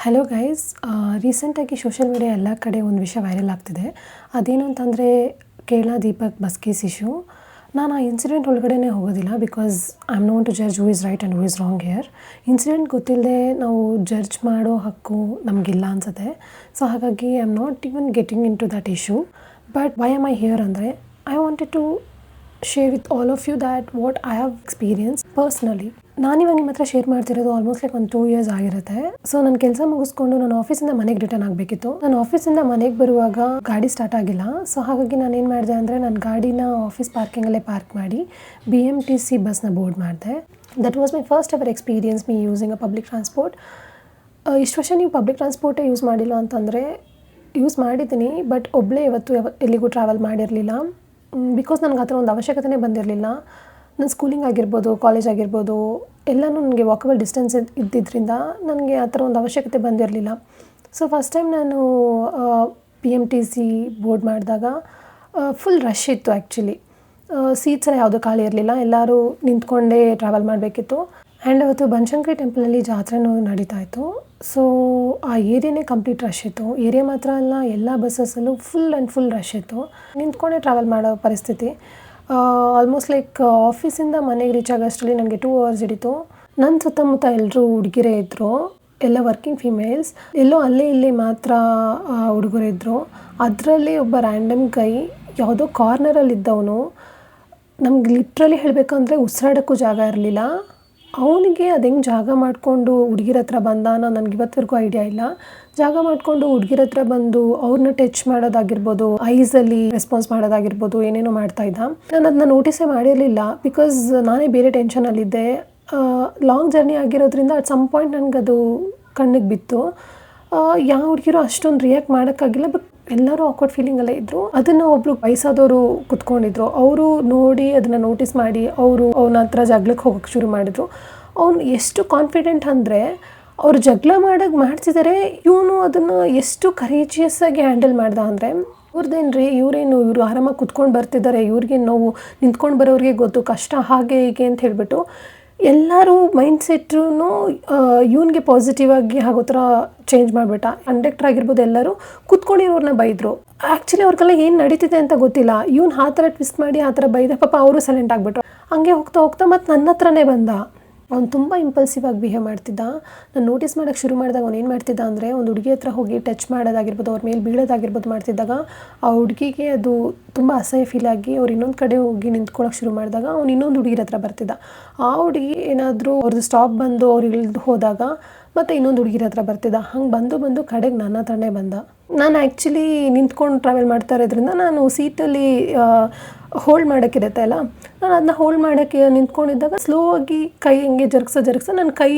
Hello guys, ರೀಸೆಂಟಾಗಿ social media ಎಲ್ಲ ಕಡೆ ಒಂದು ವಿಷಯ ವೈರಲ್ ಆಗ್ತಿದೆ. ಅದೇನು ಅಂತಂದರೆ Kerala Deepak bus case issue. ನಾನು ಆ ಇನ್ಸಿಡೆಂಟ್ ಒಳಗಡೆ ಹೋಗೋದಿಲ್ಲ because I am not to judge who is right and who is wrong here. Incident ಗೊತ್ತಿಲ್ಲದೆ ನಾವು ಜಡ್ಜ್ ಮಾಡೋ ಹಕ್ಕು ನಮಗಿಲ್ಲ ಅನಿಸುತ್ತೆ. ಸೊ ಹಾಗಾಗಿ I am not even getting in to that issue. But why am I here ಅಂದರೆ I wanted to share with all of you that what I have experience personally. ನಾನಿವಾಗ ನಿಮ್ಮ ಹತ್ರ ಶೇರ್ ಮಾಡ್ತಿರೋದು ಆಲ್ಮೋಸ್ಟ್ ಲೈಕ್ ಒಂದು 2 years ಆಗಿರುತ್ತೆ. So ನನ್ನ ಕೆಲಸ ಮುಗಿಸ್ಕೊಂಡು ನಾನು ಆಫೀಸಿಂದ ಮನೆಗೆ ರಿಟರ್ನ್ ಆಗಬೇಕಿತ್ತು. ನಾನು ಆಫೀಸಿಂದ ಮನೆಗೆ ಬರುವಾಗ ಗಾಡಿ ಸ್ಟಾರ್ಟ್ ಆಗಿಲ್ಲ. ಸೊ ಹಾಗಾಗಿ ನಾನು ಏನು ಮಾಡಿದೆ ಅಂದರೆ ನನ್ನ ಗಾಡಿನ ಆಫೀಸ್ ಪಾರ್ಕಿಂಗಲ್ಲೇ ಪಾರ್ಕ್ ಮಾಡಿ BMTC ಬಸ್ನ ಬೋರ್ಡ್ ಮಾಡಿದೆ. That was my first ever experience me using a public transport. ಇಷ್ಟು ವರ್ಷ ನೀವು ಪಬ್ಲಿಕ್ ಟ್ರಾನ್ಸ್ಪೋರ್ಟೇ ಯೂಸ್ ಮಾಡಿಲ್ಲ ಅಂತಂದರೆ ಯೂಸ್ ಮಾಡಿದ್ದೀನಿ, ಬಟ್ ಒಬ್ಬಳೇ ಇವತ್ತು ಎಲ್ಲಿಗೂ ಟ್ರಾವೆಲ್ ಮಾಡಿರಲಿಲ್ಲ. ಬಿಕಾಸ್ ನನಗೆ ಆ ಥರ ಒಂದು ಅವಶ್ಯಕತೆನೇ ಬಂದಿರಲಿಲ್ಲ. ನನ್ನ ಸ್ಕೂಲಿಂಗ್ ಆಗಿರ್ಬೋದು, ಕಾಲೇಜ್ ಆಗಿರ್ಬೋದು ಎಲ್ಲನೂ ನನಗೆ ವಾಕಬಲ್ ಡಿಸ್ಟೆನ್ಸ್ ಇದ್ದಿದ್ದರಿಂದ ನನಗೆ ಆ ಥರ ಒಂದು ಅವಶ್ಯಕತೆ ಬಂದಿರಲಿಲ್ಲ. ಸೊ ಫಸ್ಟ್ ಟೈಮ್ ನಾನು BMTC ಬೋರ್ಡ್ ಮಾಡಿದಾಗ ಫುಲ್ ರಶ್ ಇತ್ತು. ಆ್ಯಕ್ಚುಲಿ ಸೀಟ್ಸ್ ಎಲ್ಲ ಯಾವುದೂ ಖಾಲಿ ಇರಲಿಲ್ಲ, ಎಲ್ಲರೂ ನಿಂತ್ಕೊಂಡೇ ಟ್ರಾವೆಲ್ ಮಾಡಬೇಕಿತ್ತು. ಆ್ಯಂಡ್ ಅವತ್ತು ಬನಶಂಕರಿ ಟೆಂಪಲಲ್ಲಿ ಜಾತ್ರೆನೂ ನಡೀತಾ ಇತ್ತು. ಸೊ ಆ ಏರಿಯಾನೇ ಕಂಪ್ಲೀಟ್ ರಶ್ ಇತ್ತು. ಏರಿಯಾ ಮಾತ್ರ ಅಲ್ಲ, ಎಲ್ಲ ಬಸ್ಸಸ್ಸಲ್ಲೂ ಫುಲ್ ರಶ್ ಇತ್ತು. ನಿಂತ್ಕೊಂಡೇ ಟ್ರಾವೆಲ್ ಮಾಡೋ ಪರಿಸ್ಥಿತಿ. ಆಲ್ಮೋಸ್ಟ್ ಲೈಕ್ ಆಫೀಸಿಂದ ಮನೆಗೆ ರೀಚ್ ಆಗೋಷ್ಟರಲ್ಲಿ ನನಗೆ 2 hours ಹಿಡಿತು. ನನ್ನ ಸುತ್ತಮುತ್ತ ಎಲ್ಲರೂ ಹುಡುಗಿರೇ ಇದ್ದರು, ಎಲ್ಲ ವರ್ಕಿಂಗ್ ಫಿಮೇಲ್ಸ್. ಎಲ್ಲೋ ಅಲ್ಲೇ ಇಲ್ಲಿ ಮಾತ್ರ ಹುಡುಗರಿದ್ದರು. ಅದರಲ್ಲಿ ಒಬ್ಬ ರ್ಯಾಂಡಮ್ ಗೈ ಯಾವುದೋ ಕಾರ್ನರಲ್ಲಿದ್ದವನು, ನಮ್ಗೆ ಲಿಟ್ರಲಿ ಹೇಳಬೇಕಂದ್ರೆ ಉಸಿರಾಡೋಕ್ಕೂ ಜಾಗ ಇರಲಿಲ್ಲ. ಅವನಿಗೆ ಅದು ಹೆಂಗೆ ಜಾಗ ಮಾಡಿಕೊಂಡು ಹುಡುಗಿರ ಹತ್ರ ಬಂದ ನನಗೆ ಇವತ್ತವರೆಗೂ ಐಡಿಯಾ ಇಲ್ಲ. ಜಾಗ ಮಾಡಿಕೊಂಡು ಹುಡುಗಿರ ಹತ್ರ ಬಂದು ಅವ್ರನ್ನ ಟಚ್ ಮಾಡೋದಾಗಿರ್ಬೋದು, ಐಸಲ್ಲಿ ರೆಸ್ಪಾನ್ಸ್ ಮಾಡೋದಾಗಿರ್ಬೋದು, ಏನೇನೋ ಮಾಡ್ತಾಯಿದ್ದ. ನಾನು ಅದನ್ನ ನೋಟಿಸೇ ಮಾಡಿರಲಿಲ್ಲ ಬಿಕಾಸ್ ನಾನೇ ಬೇರೆ ಟೆನ್ಷನಲ್ಲಿದ್ದೆ. ಲಾಂಗ್ ಜರ್ನಿ ಆಗಿರೋದ್ರಿಂದ ಅಟ್ ಸಮ್ ಪಾಯಿಂಟ್ ನನಗದು ಕಣ್ಣಿಗೆ ಬಿತ್ತು. ಯಾವ ಹುಡುಗಿರು ಅಷ್ಟೊಂದು ರಿಯಾಕ್ಟ್ ಮಾಡೋಕ್ಕಾಗಿಲ್ಲ, ಬಟ್ ಎಲ್ಲರೂ ಆಕ್ವರ್ಡ್ ಫೀಲಿಂಗಲ್ಲೇ ಇದ್ದರು. ಅದನ್ನು ಒಬ್ಬರು ವಯಸ್ಸಾದವರು ಕುತ್ಕೊಂಡಿದ್ರು. ಅವರು ನೋಡಿ ಅದನ್ನು ನೋಟಿಸ್ ಮಾಡಿ ಅವರು ಅವನ ಹತ್ರ ಜಗಳಕ್ಕೆ ಹೋಗೋಕ್ಕೆ ಶುರು ಮಾಡಿದರು. ಅವನು ಎಷ್ಟು ಕಾನ್ಫಿಡೆಂಟ್ ಅಂದರೆ ಅವ್ರು ಜಗಳ ಮಾಡೋಕ್ಕೆ ಮಾಡ್ತಿದ್ದಾರೆ, ಇವನು ಅದನ್ನು ಎಷ್ಟು ಕರೇಜಿಯಸ್ಸಾಗಿ ಹ್ಯಾಂಡಲ್ ಮಾಡ್ದ ಅಂದರೆ, ಇವ್ರದ್ದೇನು ಇವರು ಆರಾಮಾಗಿ ಕುತ್ಕೊಂಡು ಬರ್ತಿದ್ದಾರೆ, ಇವ್ರಿಗೆ ನೋವು ನಿಂತ್ಕೊಂಡು ಬರೋರಿಗೆ ಗೊತ್ತು ಕಷ್ಟ ಹಾಗೆ ಹೀಗೆ ಅಂತ ಹೇಳಿಬಿಟ್ಟು ಎಲ್ಲರೂ ಮೈಂಡ್ಸೆಟ್ಟೂ ಇವನಿಗೆ ಪಾಸಿಟಿವ್ ಆಗಿ ಆಗೋ ಥರ ಚೇಂಜ್ ಮಾಡಿಬಿಟ್ಟ. ಕಂಡಕ್ಟರ್ ಆಗಿರ್ಬೋದು ಎಲ್ಲರೂ ಕೂತ್ಕೊಂಡಿರೋರನ್ನ ಬೈದರು. ಆ್ಯಕ್ಚುಲಿ ಅವ್ರಿಗೆಲ್ಲ ಏನು ನಡೀತಿದೆ ಅಂತ ಗೊತ್ತಿಲ್ಲ. ಇವನು ಆ ಥರ ಟ್ವಿಸ್ಟ್ ಮಾಡಿ ಆ ಥರ ಬೈದ, ಪಾಪ ಅವರು ಸೈಲೆಂಟ್ ಆಗಿಬಿಟ್ರು. ಹಂಗೆ ಹೋಗ್ತಾ ಮತ್ತು ನನ್ನ ಹತ್ರನೇ ಬಂದ. ಅವ್ನು ತುಂಬ ಇಂಪಲ್ಸಿವ್ ಆಗಿ ಬಿಹೇವ್ ಮಾಡ್ತಿದ್ದ. ನಾನು ನೋಟಿಸ್ ಮಾಡೋಕ್ಕೆ ಶುರು ಮಾಡಿದಾಗ ಅವ್ನು ಏನು ಮಾಡ್ತಿದ್ದ ಅಂದರೆ, ಒಂದು ಹುಡುಗಿ ಹತ್ರ ಹೋಗಿ ಟಚ್ ಮಾಡೋದಾಗಿರ್ಬೋದು, ಅವ್ರ ಮೇಲೆ ಬೀಳೋದಾಗಿರ್ಬೋದು ಮಾಡ್ತಿದ್ದಾಗ ಆ ಹುಡುಗಿಗೆ ಅದು ತುಂಬ ಅಸಹ್ಯ ಫೀಲ್ ಆಗಿ ಅವ್ರು ಇನ್ನೊಂದು ಕಡೆ ಹೋಗಿ ನಿಂತ್ಕೊಳ್ಳೋಕೆ ಶುರು ಮಾಡಿದಾಗ ಅವ್ನು ಇನ್ನೊಂದು ಹುಡುಗಿರ ಹತ್ರ ಬರ್ತಿದ್ದ. ಆ ಹುಡುಗಿ ಏನಾದರೂ ಅವ್ರದ್ದು ಸ್ಟಾಪ್ ಬಂದು ಅವ್ರು ಇಳಿದು ಹೋದಾಗ ಮತ್ತು ಇನ್ನೊಂದು ಹುಡುಗಿರ ಹತ್ರ ಬರ್ತಿದ್ದ. ಹಂಗೆ ಬಂದು ಕಡೆಗೆ ನನ್ನ ಹತ್ರನೇ ಬಂದ. ನಾನು ಆ್ಯಕ್ಚುಲಿ ನಿಂತ್ಕೊಂಡು ಟ್ರಾವೆಲ್ ಮಾಡ್ತಾ ಇರೋದ್ರಿಂದ ನಾನು ಸೀಟಲ್ಲಿ ಹೋಲ್ಡ್ ಮಾಡೋಕ್ಕಿರುತ್ತೆ ಅಲ್ಲ, ನಾನು ಅದನ್ನ ಹೋಲ್ಡ್ ಮಾಡೋಕ್ಕೆ ನಿಂತ್ಕೊಂಡಿದ್ದಾಗ ಸ್ಲೋ ಆಗಿ ಕೈ ಹಿಂಗೆ ಜರುಗ್ಸ ನನ್ನ ಕೈ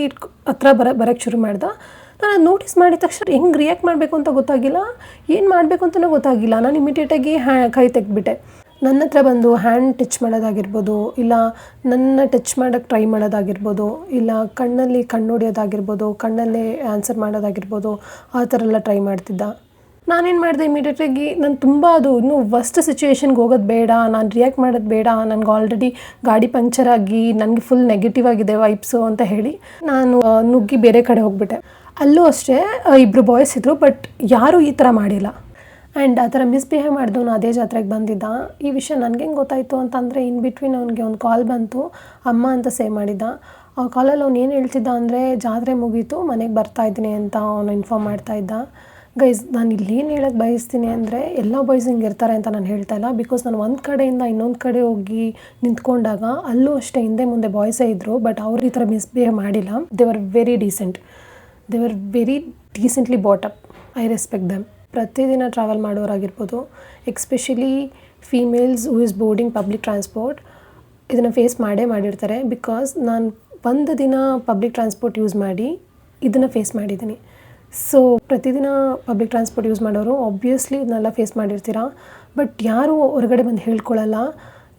ಹತ್ರ ಬರೋಕ್ಕೆ ಶುರು ಮಾಡ್ದೆ. ನಾನು ಅದು ನೋಟಿಸ್ ಮಾಡಿದ ತಕ್ಷಣ ಹೆಂಗೆ ರಿಯಾಕ್ಟ್ ಮಾಡಬೇಕು ಅಂತ ಗೊತ್ತಾಗಿಲ್ಲ, ಏನು ಮಾಡಬೇಕು ಅಂತಲೂ ಗೊತ್ತಾಗಿಲ್ಲ. ನಾನು ಇಮಿಡಿಯೇಟಾಗಿ ಕೈ ತೆಗೆದ್ಬಿಟ್ಟೆ. ನನ್ನ ಹತ್ರ ಬಂದು ಹ್ಯಾಂಡ್ ಟಚ್ ಮಾಡೋದಾಗಿರ್ಬೋದು, ಇಲ್ಲ ನನ್ನ ಟಚ್ ಮಾಡೋಕ್ಕೆ ಟ್ರೈ ಮಾಡೋದಾಗಿರ್ಬೋದು, ಇಲ್ಲ ಕಣ್ಣಲ್ಲಿ ಕಣ್ಣು ಹೊಡೆಯೋದಾಗಿರ್ಬೋದು, ಕಣ್ಣಲ್ಲೇ ಆನ್ಸರ್ ಮಾಡೋದಾಗಿರ್ಬೋದು, ಆ ಥರ ಎಲ್ಲ ಟ್ರೈ ಮಾಡ್ತಿದ್ದ. ನಾನೇನು ಮಾಡಿದೆ, ಇಮಿಡಿಯೇಟಾಗಿ ನಾನು ತುಂಬ ಅದು ಇನ್ನೂ ವರ್ಸ್ಟ್ ಸಿಚುವೇಷನ್ಗೆ ಹೋಗೋದು ಬೇಡ, ನಾನು ರಿಯಾಕ್ಟ್ ಮಾಡೋದು ಬೇಡ, ನನಗೆ ಆಲ್ರೆಡಿ ಗಾಡಿ ಪಂಕ್ಚರ್ ಆಗಿ ನನಗೆ ಫುಲ್ ನೆಗೆಟಿವ್ ಆಗಿದೆ ವೈಬ್ಸು ಅಂತ ಹೇಳಿ ನಾನು ನುಗ್ಗಿ ಬೇರೆ ಕಡೆ ಹೋಗ್ಬಿಟ್ಟೆ. ಅಲ್ಲೂ ಅಷ್ಟೇ 2 ಬಾಯ್ಸ್ ಇದ್ದರು, ಬಟ್ ಯಾರೂ ಈ ಥರ ಮಾಡಿಲ್ಲ. ಆ್ಯಂಡ್ ಆ ಥರ ಮಿಸ್ಬಿಹೇವ್ ಮಾಡಿದವನು ಅದೇ ಜಾತ್ರೆಗೆ ಬಂದಿದ್ದ. ಈ ವಿಷಯ ನನಗೆ ಹೆಂಗೆ ಗೊತ್ತಾಯಿತು ಅಂತಂದರೆ, ಇನ್ ಬಿಟ್ವೀನ್ ಅವ್ನಿಗೆ ಒಂದು ಕಾಲ್ ಬಂತು, ಅಮ್ಮ ಅಂತ ಸೇವ್ ಮಾಡಿದ್ದ. ಆ ಕಾಲಲ್ಲಿ ಅವ್ನು ಏನು ಹೇಳ್ತಿದ್ದ ಅಂದರೆ, ಜಾತ್ರೆ ಮುಗೀತು ಮನೆಗೆ ಬರ್ತಾಯಿದ್ದೀನಿ ಅಂತ ಅವನು ಇನ್ಫಾರ್ಮ್ ಮಾಡ್ತಾಯಿದ್ದ. ಗೈಸ್, ನಾನು ಇಲ್ಲೇನು ಹೇಳೋಕ್ಕೆ ಬಯಸ್ತೀನಿ ಅಂದರೆ, ಎಲ್ಲ ಬಾಯ್ಸ್ ಹಿಂಗೆ ಇರ್ತಾರೆ ಅಂತ ನಾನು ಹೇಳ್ತಾ ಇಲ್ಲ. ಬಿಕಾಸ್ ನಾನು ಒಂದು ಕಡೆಯಿಂದ ಇನ್ನೊಂದು ಕಡೆ ಹೋಗಿ ನಿಂತ್ಕೊಂಡಾಗ ಅಲ್ಲೂ ಅಷ್ಟೇ ಹಿಂದೆ ಮುಂದೆ ಬಾಯ್ಸೇ ಇದ್ದರು, ಬಟ್ ಅವ್ರು ಈ ಥರ ಮಿಸ್ಬಿಹೇವ್ ಮಾಡಿಲ್ಲ. They were very decent, they were very decently brought up. I respect them. ಪ್ರತಿದಿನ ಟ್ರಾವೆಲ್ ಮಾಡೋರಾಗಿರ್ಬೋದು, especially females who is boarding public transport, ಇದನ್ನು ಫೇಸ್ ಮಾಡಿರ್ತಾರೆ. ಬಿಕಾಸ್ ನಾನು ಒಂದು ದಿನ ಪಬ್ಲಿಕ್ ಟ್ರಾನ್ಸ್ಪೋರ್ಟ್ ಯೂಸ್ ಮಾಡಿ ಇದನ್ನು ಫೇಸ್ ಮಾಡಿದ್ದೀನಿ. ಸೊ ಪ್ರತಿದಿನ ಪಬ್ಲಿಕ್ ಟ್ರಾನ್ಸ್ಪೋರ್ಟ್ ಯೂಸ್ ಮಾಡೋರು ಆಬ್ವಿಯಸ್ಲಿ ಇದನ್ನೆಲ್ಲ ಫೇಸ್ ಮಾಡಿರ್ತೀರ, ಬಟ್ ಯಾರೂ ಹೊರಗಡೆ ಬಂದು ಹೇಳ್ಕೊಳ್ಳಲ್ಲ.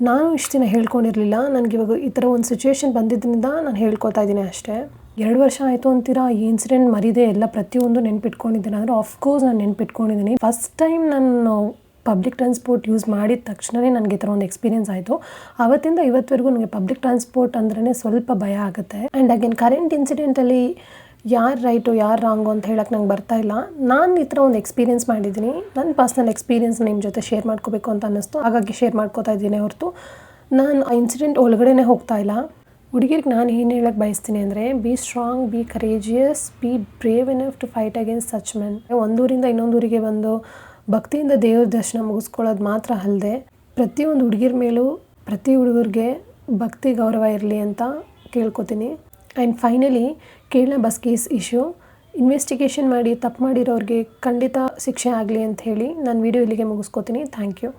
ನಾನು ಇಷ್ಟು ದಿನ ಹೇಳ್ಕೊಂಡಿರಲಿಲ್ಲ. ನನಗಿವಾಗ ಈ ಥರ ಒಂದು ಸಿಚುವೇಶನ್ ಬಂದಿದ್ದರಿಂದ ನಾನು ಹೇಳ್ಕೊತಾ ಇದ್ದೀನಿ ಅಷ್ಟೇ. 2 ವರ್ಷ ಆಯಿತು ಅಂತೀರಾ, ಈ ಇನ್ಸಿಡೆಂಟ್ ಮರಿದೆ ಎಲ್ಲ ಪ್ರತಿಯೊಂದು ನೆನ್ಪಿಟ್ಕೊಂಡಿದ್ದೀನಿ ಅಂದರೆ ಆಫ್ಕೋರ್ಸ್ ನಾನು ನೆನ್ಪಿಟ್ಕೊಂಡಿದ್ದೀನಿ. ಫಸ್ಟ್ ಟೈಮ್ ನಾನು ಪಬ್ಲಿಕ್ ಟ್ರಾನ್ಸ್ಪೋರ್ಟ್ ಯೂಸ್ ಮಾಡಿದ ತಕ್ಷಣವೇ ನನಗೆ ಈ ಥರ ಒಂದು ಎಕ್ಸ್ಪೀರಿಯನ್ಸ್ ಆಯಿತು. ಆವತ್ತಿಂದ ಇವತ್ತವರೆಗೂ ನನಗೆ ಪಬ್ಲಿಕ್ ಟ್ರಾನ್ಸ್ಪೋರ್ಟ್ ಅಂದ್ರೇ ಸ್ವಲ್ಪ ಭಯ ಆಗುತ್ತೆ. ಆ್ಯಂಡ್ ಅಗೇನ್ ಕರೆಂಟ್ ಇನ್ಸಿಡೆಂಟಲ್ಲಿ ಯಾರು ರೈಟು ಯಾರು ರಾಂಗು ಅಂತ ಹೇಳಕ್ಕೆ ನಂಗೆ ಬರ್ತಾಯಿಲ್ಲ. ನಾನು ಈ ಥರ ಒಂದು ಎಕ್ಸ್ಪೀರಿಯೆನ್ಸ್ ಮಾಡಿದ್ದೀನಿ. ನನ್ನ ಪರ್ಸ್ನಲ್ ಎಕ್ಸ್ಪೀರಿಯೆನ್ಸ್ ನಿಮ್ಮ ಜೊತೆ ಶೇರ್ ಮಾಡ್ಕೋಬೇಕು ಅಂತ ಅನ್ನಿಸ್ತು, ಹಾಗಾಗಿ ಶೇರ್ ಮಾಡ್ಕೋತಾ ಇದ್ದೀನಿ ಹೊರತು ನಾನು ಆ ಇನ್ಸಿಡೆಂಟ್ ಒಳಗಡೆನೇ ಹೋಗ್ತಾ ಇಲ್ಲ. ಹುಡುಗಿರಿಗೆ ನಾನು ಏನು ಹೇಳಕ್ಕೆ ಬಯಸ್ತೀನಿ ಅಂದರೆ, be strong, be courageous, be brave enough to fight against such men. ಒಂದೂರಿಂದ ಇನ್ನೊಂದೂರಿಗೆ ಬಂದು ಭಕ್ತಿಯಿಂದ ದೇವ್ರ ದರ್ಶನ ಮುಗಿಸ್ಕೊಳ್ಳೋದು ಮಾತ್ರ ಅಲ್ಲದೆ, ಪ್ರತಿಯೊಂದು ಹುಡುಗಿರ ಮೇಲೂ ಪ್ರತಿ ಹುಡುಗರಿಗೆ ಭಕ್ತಿ ಗೌರವ ಇರಲಿ ಅಂತ ಕೇಳ್ಕೊತೀನಿ. And finally, Kerala bus case issue investigation ಮಾಡಿ ತಪ್ಪು ಮಾಡಿರೋರಿಗೆ ಖಂಡಿತ ಶಿಕ್ಷೆ ಆಗಲಿ ಅಂತ ಹೇಳಿ ನಾನು ವಿಡಿಯೋ ಇಲ್ಲಿಗೆ ಮುಗಿಸ್ಕೋತೀನಿ. Thank you.